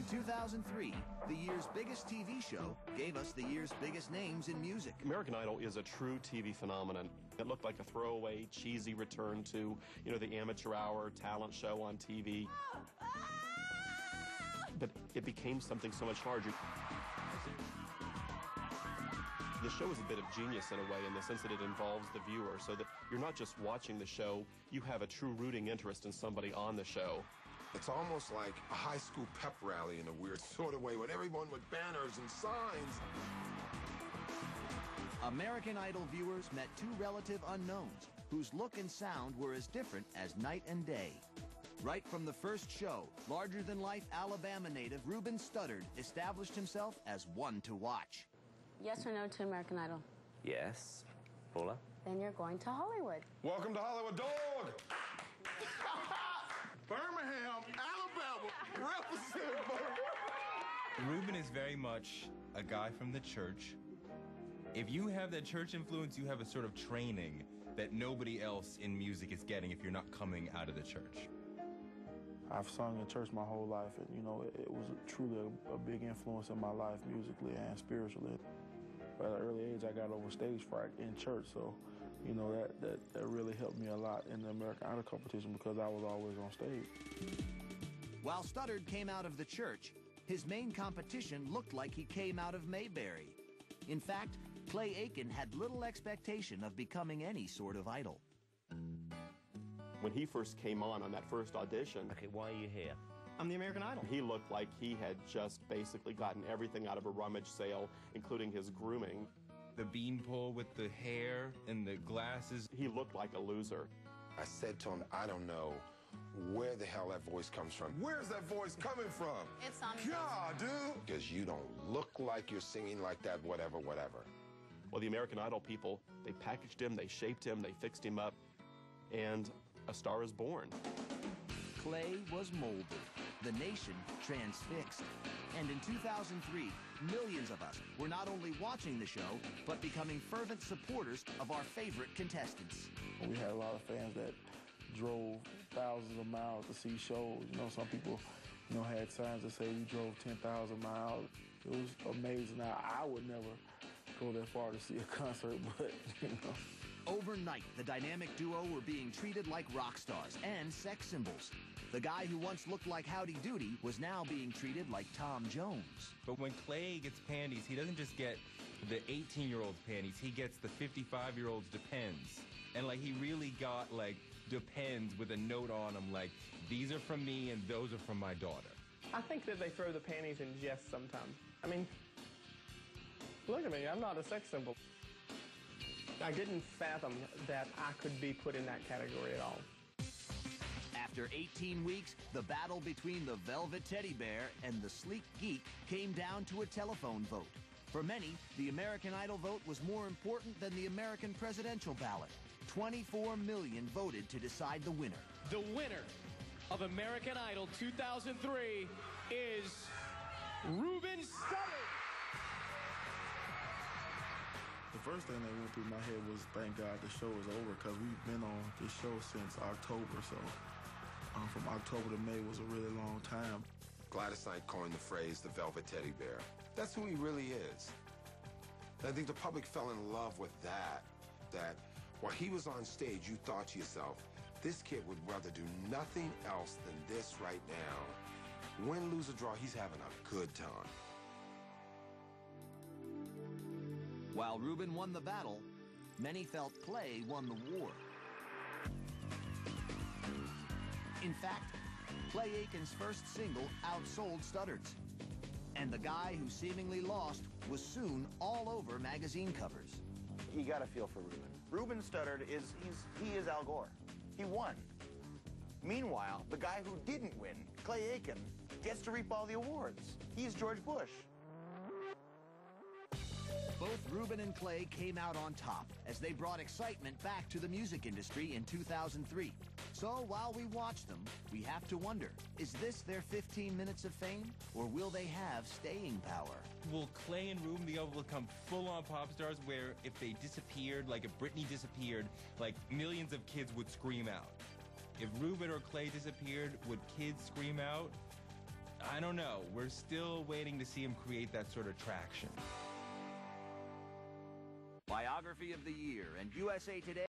In 2003, the year's biggest TV show gave us the year's biggest names in music. American Idol is a true TV phenomenon. It looked like a throwaway, cheesy return to, the amateur hour talent show on TV. But it became something so much larger. The show is a bit of genius in a way in the sense that it involves the viewer, so that you're not just watching the show, you have a true rooting interest in somebody on the show. It's almost like a high school pep rally in a weird sort of way, with everyone with banners and signs. American Idol viewers met two relative unknowns whose look and sound were as different as night and day. Right from the first show, larger-than-life Alabama native Ruben Studdard established himself as one to watch. Yes or no to American Idol? Yes. Paula? Then you're going to Hollywood. Welcome to Hollywood, dog! Birmingham, Alabama, represent Birmingham. Ruben is very much a guy from the church. If you have that church influence, you have a sort of training that nobody else in music is getting if you're not coming out of the church. I've sung in church my whole life, and it was truly a big influence in my life musically and spiritually. At an early age, I got over stage fright in church, so that really helped me a lot in the American Idol competition because I was always on stage. While Studdard came out of the church, his main competition looked like he came out of Mayberry. In fact, Clay Aiken had little expectation of becoming any sort of idol. When he first came on that first audition... Okay, why are you here? I'm the American Idol. He looked like he had just basically gotten everything out of a rummage sale, including his grooming. The beanpole with the hair and the glasses. He looked like a loser. I said to him, I don't know where the hell that voice comes from. Where's that voice coming from? It's on. God, dude! Because you don't look like you're singing like that, whatever, whatever. Well, the American Idol people, they packaged him, they shaped him, they fixed him up, and a star is born. Clay was molded, the nation transfixed. And in 2003, millions of us were not only watching the show, but becoming fervent supporters of our favorite contestants. We had a lot of fans that drove thousands of miles to see shows. Some people, had signs that say we drove 10,000 miles. It was amazing. Now, I would never go that far to see a concert, but, Overnight, the dynamic duo were being treated like rock stars and sex symbols. The guy who once looked like Howdy Doody was now being treated like Tom Jones. But when Clay gets panties, he doesn't just get the 18-year-old's panties, he gets the 55-year-old's Depends. And, he really got, Depends with a note on them, these are from me and those are from my daughter. I think that they throw the panties in jest sometimes. I mean, look at me, I'm not a sex symbol. I didn't fathom that I could be put in that category at all. After 18 weeks, the battle between the Velvet Teddy Bear and the Sleek Geek came down to a telephone vote. For many, the American Idol vote was more important than the American presidential ballot. 24 million voted to decide the winner. The winner of American Idol 2003 is Ruben Studdard. The first thing that went through my head was, thank God the show is over, because we've been on this show since October, so from October to May was a really long time. Gladys Knight coined the phrase, the Velvet Teddy Bear. That's who he really is. And I think the public fell in love with that while he was on stage, you thought to yourself, this kid would rather do nothing else than this right now. Win, lose, or draw, he's having a good time. While Ruben won the battle, many felt Clay won the war. In fact, Clay Aiken's first single outsold Studdard's. And the guy who seemingly lost was soon all over magazine covers. You got to feel for Ruben. Ruben Studdard he is Al Gore. He won. Meanwhile, the guy who didn't win, Clay Aiken, gets to reap all the awards. He's George Bush. Both Ruben and Clay came out on top as they brought excitement back to the music industry in 2003. So while we watch them, we have to wonder, is this their 15 minutes of fame, or will they have staying power? Will Clay and Ruben be able to become full-on pop stars where if they disappeared, if Britney disappeared, millions of kids would scream out? If Ruben or Clay disappeared, would kids scream out? I don't know. We're still waiting to see him create that sort of traction. Biography of the Year and USA Today.